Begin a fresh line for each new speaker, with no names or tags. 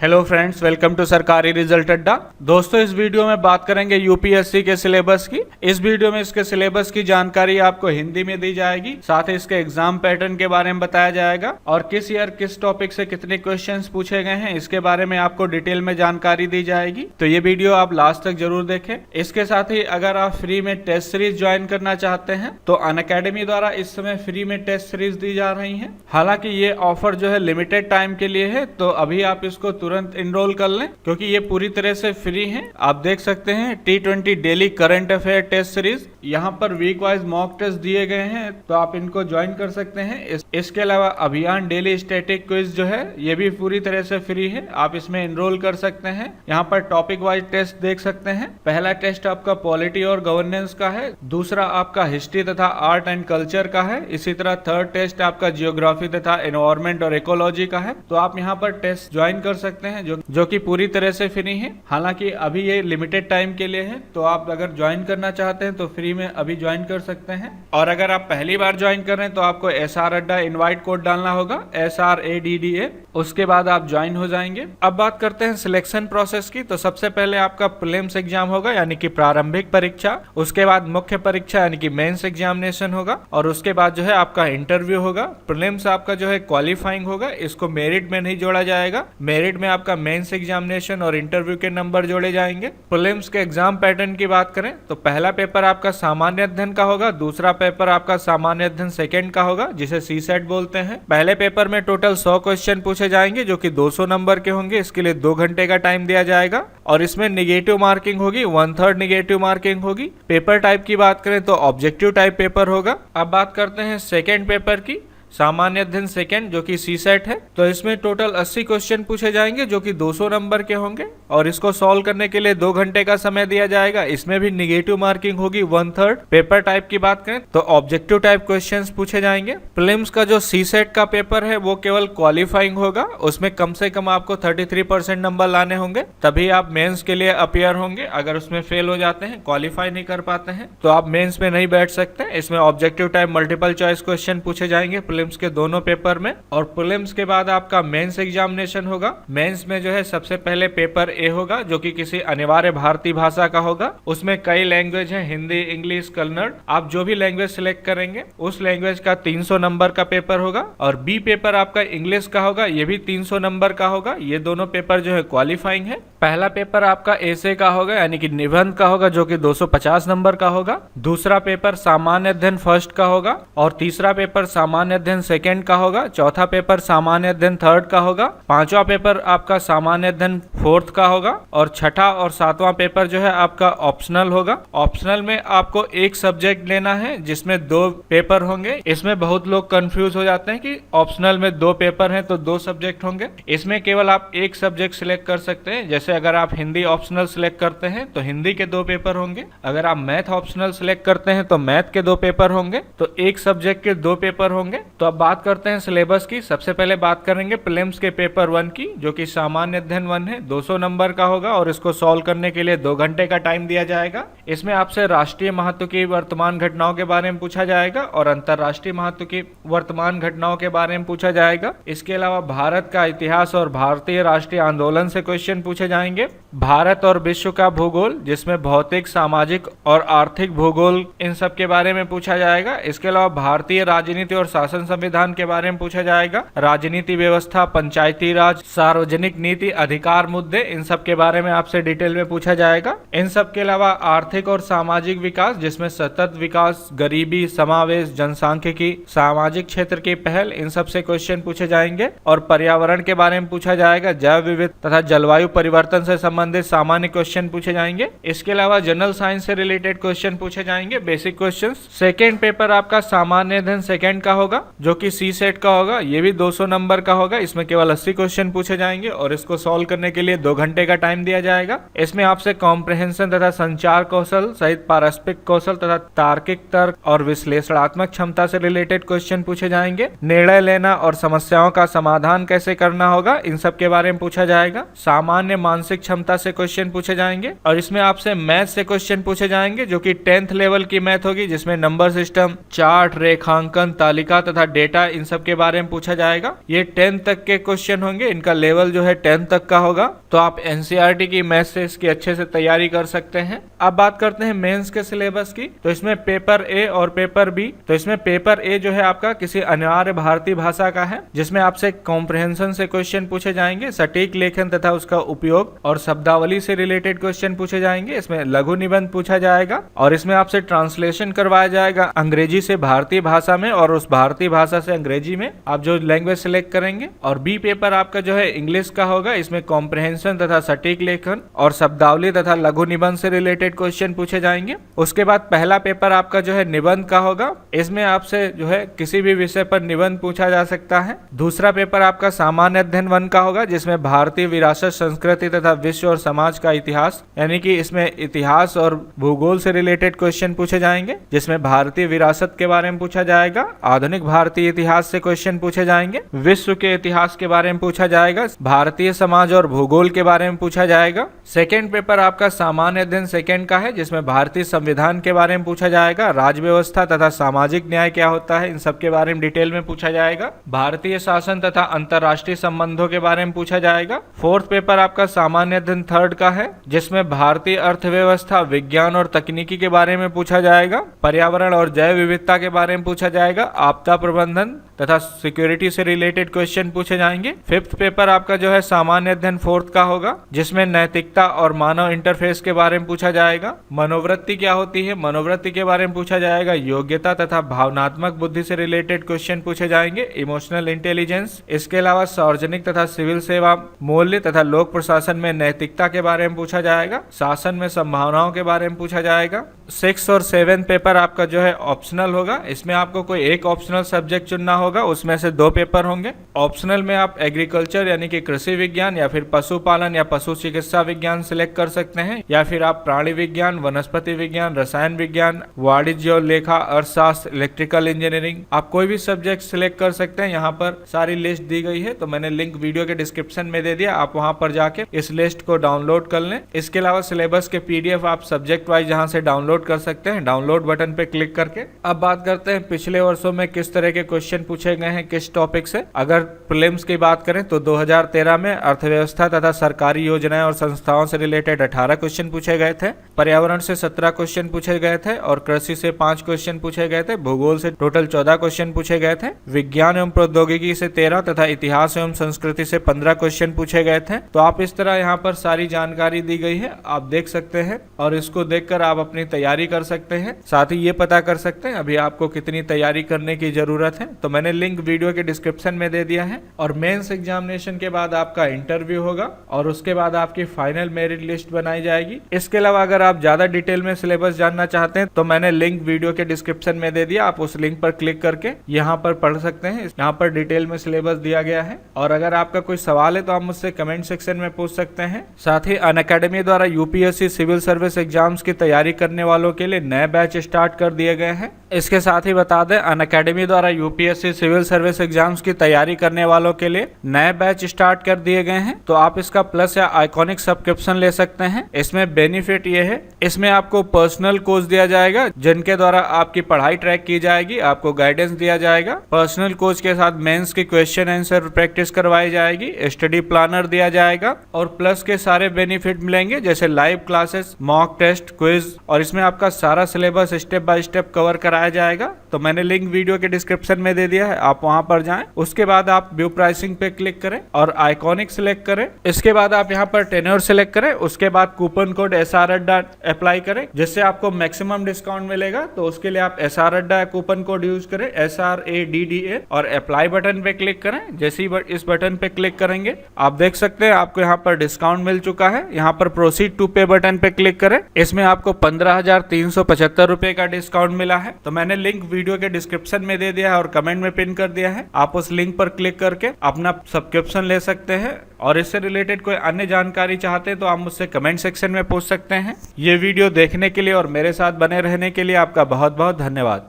Hello friends, welcome to सरकारी result अड्डा। दोस्तों, इस वीडियो में बात करेंगे यूपीएससी के सिलेबस की। इस वीडियो में इसके सिलेबस की जानकारी आपको हिंदी में दी जाएगी, साथ ही इसके एग्जाम पैटर्न के बारे में बताया जाएगा और किस ईयर किस टॉपिक से कितने क्वेश्चंस पूछे गए हैं इसके बारे में आपको डिटेल में जानकारी दी जाएगी। तो ये वीडियो आप लास्ट तक जरूर देखें। इसके साथ ही अगर आप फ्री में टेस्ट सीरीज ज्वाइन करना चाहते हैं तो अनअकैडमी द्वारा इस समय फ्री में टेस्ट सीरीज दी जा रही है। हालांकि ये ऑफर जो है लिमिटेड टाइम के लिए है, तो अभी आप इसको तुरंत इनरोल कर लें क्योंकि ये पूरी तरह से फ्री है। आप देख सकते हैं T20 daily current affair test series, यहाँ पर वीक वाइज मॉक टेस्ट दिए गए हैं, तो आप इनको ज्वाइन कर सकते हैं। इसके अलावा अभियान डेली स्टैटिक क्विज जो है ये भी पूरी तरह से फ्री है, आप इसमें इनरोल कर सकते हैं। यहाँ पर टॉपिक वाइज टेस्ट देख सकते हैं। पहला टेस्ट आपका पॉलिटी और गवर्नेंस का है, दूसरा आपका हिस्ट्री तथा आर्ट एंड कल्चर का है, इसी तरह थर्ड टेस्ट आपका जियोग्राफी तथा एनवायरमेंट और इकोलॉजी का है। तो आप यहाँ पर टेस्ट ज्वाइन कर सकते हैं जो कि पूरी तरह से फ्री है। हालांकि अभी ये लिमिटेड टाइम के लिए है, तो आप अगर ज्वाइन करना चाहते हैं तो फ्री में अभी ज्वाइन कर सकते हैं। और अगर आप पहली बार ज्वाइन कर रहे हैं तो आपको SR अड्डा इनवाइट कोड डालना होगा, SRADDA, उसके बाद आप ज्वाइन हो जाएंगे। अब बात करते हैं सिलेक्शन प्रोसेस की। तो सबसे पहले आपका प्रीलिम्स एग्जाम होगा यानी कि प्रारंभिक परीक्षा, उसके बाद मुख्य परीक्षा यानी कि मेंस एग्जामिनेशन होगा और उसके बाद जो है आपका इंटरव्यू होगा। प्रीलिम्स आपका जो है क्वालिफाइंग होगा, इसको मेरिट में नहीं जोड़ा जाएगा। मेरिट में आपका मेंस एग्जामिनेशन और इंटरव्यू के नंबर जोड़े जाएंगे। प्रीलिम्स के एग्जाम पैटर्न की बात करें तो पहला पेपर आपका सामान्य अध्ययन का होगा, दूसरा पेपर आपका सामान्य अध्ययन सेकंड का होगा जिसे CSET बोलते हैं। पहले पेपर में टोटल 100 क्वेश्चन पूछे जाएंगे जो कि 200 नंबर के होंगे। इसके लिए 2 घंटे का टाइम दिया जाएगा और इसमें निगेटिव मार्किंग होगी, 1/3 निगेटिव मार्किंग होगी। पेपर टाइप की बात करें तो ऑब्जेक्टिव टाइप पेपर होगा। अब बात करते हैं सेकेंड पेपर की, सामान्य अध्ययन सेकंड जो कि CSET है। तो इसमें टोटल 80 क्वेश्चन पूछे जाएंगे जो कि 200 नंबर के होंगे और इसको सॉल्व करने के लिए 2 घंटे का समय दिया जाएगा। इसमें भी निगेटिव मार्किंग होगी, 1/3। पेपर टाइप की बात करें तो ऑब्जेक्टिव टाइप क्वेश्चंस पूछे जाएंगे। प्रीलिम्स का जो CSET का पेपर है वो केवल क्वालिफाइंग होगा, उसमें कम से कम आपको 33% नंबर लाने होंगे, तभी आप मेंस के लिए अपियर होंगे। अगर उसमें फेल हो जाते हैं, क्वालिफाई नहीं कर पाते हैं, तो आप मेंस में नहीं बैठ सकते। इसमें objective type multiple choice question पूछे जाएंगे प्रीलिम्स के दोनों पेपर में। और प्रीलिम्स के बाद आपका मेंस एग्जामिनेशन होगा। मेंस में जो है सबसे पहले पेपर A होगा जो कि किसी अनिवार्य भारतीय भाषा का होगा। उसमें कई लैंग्वेज हैं, हिंदी, इंग्लिश, कन्नड़। आप जो भी लैंग्वेज सिलेक्ट करेंगे उस लैंग्वेज का 300 नंबर का पेपर होगा। और B पेपर आपका इंग्लिश का होगा, ये भी 300 नंबर का होगा। ये दोनों पेपर जो है क्वालिफाइंग है। पहला पेपर आपका ऐसे का होगा यानी कि निबंध का होगा जो कि 250 नंबर का होगा। दूसरा पेपर सामान्य अध्ययन फर्स्ट का होगा और तीसरा पेपर सामान्य अध्ययन सेकंड का होगा। चौथा पेपर सामान्य अध्ययन थर्ड का होगा। पांचवा पेपर आपका सामान्य अध्ययन फोर्थ का होगा और छठा और सातवां पेपर जो है आपका ऑप्शनल होगा। ऑप्शनल में आपको एक सब्जेक्ट लेना है जिसमें 2 पेपर होंगे। इसमें बहुत लोग कंफ्यूज हो जाते हैं कि ऑप्शनल में 2 पेपर हैं तो 2 सब्जेक्ट होंगे। इसमें केवल आप एक सब्जेक्ट सिलेक्ट कर सकते हैं। जैसे अगर आप हिंदी ऑप्शनल सिलेक्ट करते हैं तो हिंदी के 2 पेपर होंगे। अगर आप मैथ ऑप्शनल सिलेक्ट करते हैं तो मैथ के 2 पेपर होंगे। तो एक सब्जेक्ट के 2 पेपर होंगे। तो अब बात करते हैं सिलेबस की। सबसे पहले बात करेंगे प्रीलिम्स के पेपर 1 की जो कि सामान्य अध्ययन 1 है, 200 नंबर का होगा और इसको सॉल्व करने के लिए 2 घंटे का टाइम दिया जाएगा। इसमें आपसे राष्ट्रीय महत्व की वर्तमान घटनाओं के बारे में पूछा जाएगा और अंतरराष्ट्रीय महत्व की वर्तमान घटनाओं के बारे में पूछा जाएगा। इसके अलावा भारत का इतिहास और भारतीय राष्ट्रीय आंदोलन से क्वेश्चन पूछे जाएंगे। भारत और विश्व का भूगोल जिसमें भौतिक, सामाजिक और आर्थिक भूगोल, इन सब के बारे में पूछा जाएगा। इसके अलावा भारतीय राजनीति और शासन संविधान के बारे में पूछा जाएगा। राजनीति व्यवस्था, पंचायती राज, सार्वजनिक नीति, अधिकार मुद्दे, इन सब के बारे में आपसे डिटेल में पूछा जाएगा। इन सब के अलावा आर्थिक और सामाजिक विकास जिसमें सतत विकास, गरीबी, समावेश, जनसांख्यिकी, सामाजिक क्षेत्र की पहल, इन सब से क्वेश्चन पूछे जाएंगे। और पर्यावरण के बारे में पूछा जाएगा। जैव विविधता तथा जलवायु परिवर्तन से संबंधित सामान्य क्वेश्चन पूछे जाएंगे। इसके अलावा जनरल साइंस से रिलेटेड क्वेश्चन पूछे जाएंगे, बेसिक क्वेश्चन। सेकेंड पेपर आपका सामान्य अध्ययन सेकंड का होगा जो कि CSET का होगा। ये भी 200 नंबर का होगा। इसमें केवल 80 क्वेश्चन पूछे जाएंगे और इसको सॉल्व करने के लिए 2 घंटे का टाइम दिया जाएगा। इसमें आपसे कॉम्प्रिहेंशन तथा संचार कौशल सहित पारस्परिक कौशल तथा तार्किक तर्क और विश्लेषणात्मक क्षमता से रिलेटेड क्वेश्चन पूछे जाएंगे। निर्णय लेना और समस्याओं का समाधान कैसे करना होगा, इन सब के बारे में पूछा जाएगा। सामान्य मानसिक क्षमता से क्वेश्चन पूछे जाएंगे और इसमें आपसे मैथ से क्वेश्चन पूछे जाएंगे जो कि 10th लेवल की मैथ होगी, जिसमें नंबर सिस्टम, चार्ट, रेखांकन, तालिका तथा डेटा, इन सब के बारे में पूछा जाएगा। ये 10th तक के क्वेश्चन होंगे, इनका लेवल जो है 10th तक का होगा। तो आप एनसीईआरटी की मैथ से इसकी अच्छे से तैयारी कर सकते हैं। अब बात करते हैं मेंस के सिलेबस की। तो इसमें पेपर ए और पेपर बी। तो इसमें पेपर ए जो है आपका किसी अनिवार्य भारतीय भाषा का है, जिसमें आपसे कॉम्प्रिहेंशन से क्वेश्चन पूछे जाएंगे, सटीक लेखन तथा उसका उपयोग और शब्दावली से रिलेटेड क्वेश्चन पूछे जाएंगे। इसमें लघु निबंध पूछा जाएगा और इसमें आपसे ट्रांसलेशन करवाया जाएगा अंग्रेजी से भारतीय भाषा में और उस भारतीय भाषा से अंग्रेजी में आप जो लैंग्वेज सिलेक्ट करेंगे। और बी पेपर आपका जो है इंग्लिश का होगा। इसमें कॉम्प्रिहेंशन तथा सटीक लेखन और शब्दावली तथा लघु निबंध से रिलेटेड क्वेश्चन पूछे जाएंगे। उसके बाद पहला पेपर आपका जो है निबंध का होगा। इसमें आपसे जो है किसी भी विषय पर निबंध पूछा जा सकता है। दूसरा पेपर आपका सामान्य अध्ययन 1 का होगा, जिसमें भारतीय विरासत, संस्कृति तथा विश्व और समाज का इतिहास, यानी कि इसमें इतिहास और भूगोल से रिलेटेड क्वेश्चन पूछे जाएंगे, जिसमें भारतीय विरासत के बारे में पूछा जाएगा, आधुनिक भारतीय इतिहास से क्वेश्चन पूछे जाएंगे, विश्व के इतिहास के बारे में पूछा जाएगा, भारतीय समाज और भूगोल के बारे में पूछा जाएगा। सेकेंड पेपर आपका सामान्य अध्ययन 2 का है, जिसमें भारतीय संविधान के बारे में पूछा जाएगा, राज्य व्यवस्था तथा सामाजिक न्याय क्या होता है, इन सब के बारे में डिटेल में पूछा जाएगा, भारतीय शासन तथा अंतर्राष्ट्रीय संबंधों के बारे में पूछा जाएगा। फोर्थ पेपर आपका सामान्य अध्ययन 3 का है, जिसमें भारतीय अर्थव्यवस्था, विज्ञान और तकनीकी के बारे में पूछा जाएगा, पर्यावरण और जैव विविधता के बारे में पूछा जाएगा, आपदा प्रबंधन तथा सिक्योरिटी से रिलेटेड क्वेश्चन पूछे जाएंगे। फिफ्थ पेपर आपका जो है सामान्य अध्ययन 4 का होगा, जिसमें नैतिकता और मानव इंटरफेस के बारे में पूछा जाएगा, मनोवृत्ति क्या होती है, मनोवृत्ति के बारे में पूछा जाएगा, योग्यता तथा भावनात्मक बुद्धि से रिलेटेड क्वेश्चन पूछे जाएंगे, इमोशनल इंटेलिजेंस। इसके अलावा सार्वजनिक तथा सिविल सेवा, मूल्य तथा लोक प्रशासन में नैतिकता के बारे में पूछा जाएगा, शासन में संभावनाओं के बारे में पूछा जाएगा। 6 और 7 पेपर आपका जो है ऑप्शनल होगा। इसमें आपको कोई एक ऑप्शनल सब्जेक्ट चुनना होगा, उसमें से 2 पेपर होंगे। ऑप्शनल में आप एग्रीकल्चर यानी कि कृषि विज्ञान या फिर पशुपालन या पशु चिकित्सा विज्ञान सिलेक्ट कर सकते हैं, या फिर आप प्राणी विज्ञान, वनस्पति विज्ञान, रसायन विज्ञान, वाणिज्य और लेखा, अर्थशास्त्र, इलेक्ट्रिकल इंजीनियरिंग, आप कोई भी सब्जेक्ट सिलेक्ट कर सकते हैं। यहाँ पर सारी लिस्ट दी गई है, तो मैंने लिंक वीडियो के डिस्क्रिप्शन में दे दिया, आप वहां पर जाके इस लिस्ट को डाउनलोड कर लें। इसके अलावा सिलेबस के पीडीएफ आप सब्जेक्ट वाइज जहां से डाउनलोड कर सकते हैं, डाउनलोड बटन पे क्लिक करके। अब बात करते हैं पिछले वर्षों में किस तरह के क्वेश्चन पूछे गए हैं किस टॉपिक से। अगर प्रीलिम्स की बात करें तो 2013 में अर्थव्यवस्था तथा सरकारी योजनाएं और संस्थाओं से रिलेटेड 18 क्वेश्चन पूछे गए थे, पर्यावरण से 17 क्वेश्चन पूछे गए थे और कृषि से 5 क्वेश्चन पूछे गए थे, भूगोल से टोटल 14 क्वेश्चन पूछे गए थे, विज्ञान एवं प्रौद्योगिकी से 13 तथा इतिहास एवं संस्कृति से 15 क्वेश्चन पूछे गए थे। तो आप इस तरह यहाँ पर सारी जानकारी दी गई है, आप देख सकते हैं और इसको देखकर आप अपनी तैयारी कर सकते हैं। साथ ही ये पता कर सकते हैं अभी आपको कितनी तैयारी करने की जरूरत है। तो मैंने लिंक वीडियो के डिस्क्रिप्शन में दे दिया है। और मेंस एग्जामिनेशन के बाद आपका इंटरव्यू होगा और उसके बाद आपकी फाइनल मेरिट लिस्ट बनाई जाएगी। इसके अलावा अगर आप ज्यादा डिटेल में सिलेबस जानना चाहते हैं तो मैंने लिंक वीडियो के डिस्क्रिप्शन में दे दिया, आप उस लिंक पर क्लिक करके यहाँ पर पढ़ सकते हैं। यहाँ पर डिटेल में सिलेबस दिया गया है। और अगर आपका कोई सवाल है तो आप मुझसे कमेंट सेक्शन में पूछ सकते हैं। साथ ही अनअकैडमी द्वारा यूपीएससी सिविल सर्विस एग्जाम्स की तैयारी करने वालों के लिए नए बैच स्टार्ट कर दिए गए हैं। इसके साथ ही बता दें, अनअकैडमी द्वारा यूपीएससी सिविल सर्विस एग्जाम्स की तैयारी करने वालों के लिए नए बैच स्टार्ट कर दिए गए हैं। तो आप इसका प्लस या आइकॉनिक सब्सक्रिप्शन ले सकते हैं। इसमें बेनिफिट ये है, इसमें आपको पर्सनल कोच दिया जाएगा जिनके द्वारा आपकी पढ़ाई ट्रैक की जाएगी, आपको गाइडेंस दिया जाएगा। पर्सनल कोच के साथ मेंस की क्वेश्चन आंसर प्रैक्टिस करवाई जाएगी, स्टडी प्लानर दिया जाएगा और प्लस के सारे बेनिफिट मिलेंगे जैसे live classes, mock test, quiz और इसमें आपका सारा syllabus step by step cover कराया जाएगा। तो मैंने लिंक वीडियो के डिस्क्रिप्शन में दे दिया है, आप वहां पर जाएं। उसके बाद आप व्यू प्राइसिंग पे क्लिक करें और आइकॉनिक सिलेक्ट करें। इसके बाद आप यहाँ पर टेन्योर सिलेक्ट करें। उसके बाद कूपन कोड SR अड्डा अप्लाई करें जिससे आपको मैक्सिमम डिस्काउंट मिलेगा। तो उसके लिए आप SR अड्डा कूपन कोड यूज करें, SRADDA और अप्लाई बटन पे क्लिक करें। जैसे ही इस बटन पे क्लिक करेंगे आप देख सकते हैं आपको यहाँ पर डिस्काउंट मिल चुका है। यहाँ पर प्रोसीड टू पे बटन पे क्लिक करें। इसमें आपको 15,375 रुपए का डिस्काउंट मिला है। तो मैंने लिंक वीडियो के डिस्क्रिप्शन में दे दिया है और कमेंट में पिन कर दिया है। आप उस लिंक पर क्लिक करके अपना सब्सक्रिप्शन ले सकते हैं। और इससे रिलेटेड कोई अन्य जानकारी चाहते हैं तो आप मुझसे कमेंट सेक्शन में पूछ सकते हैं। ये वीडियो देखने के लिए और मेरे साथ बने रहने के लिए आपका बहुत बहुत धन्यवाद।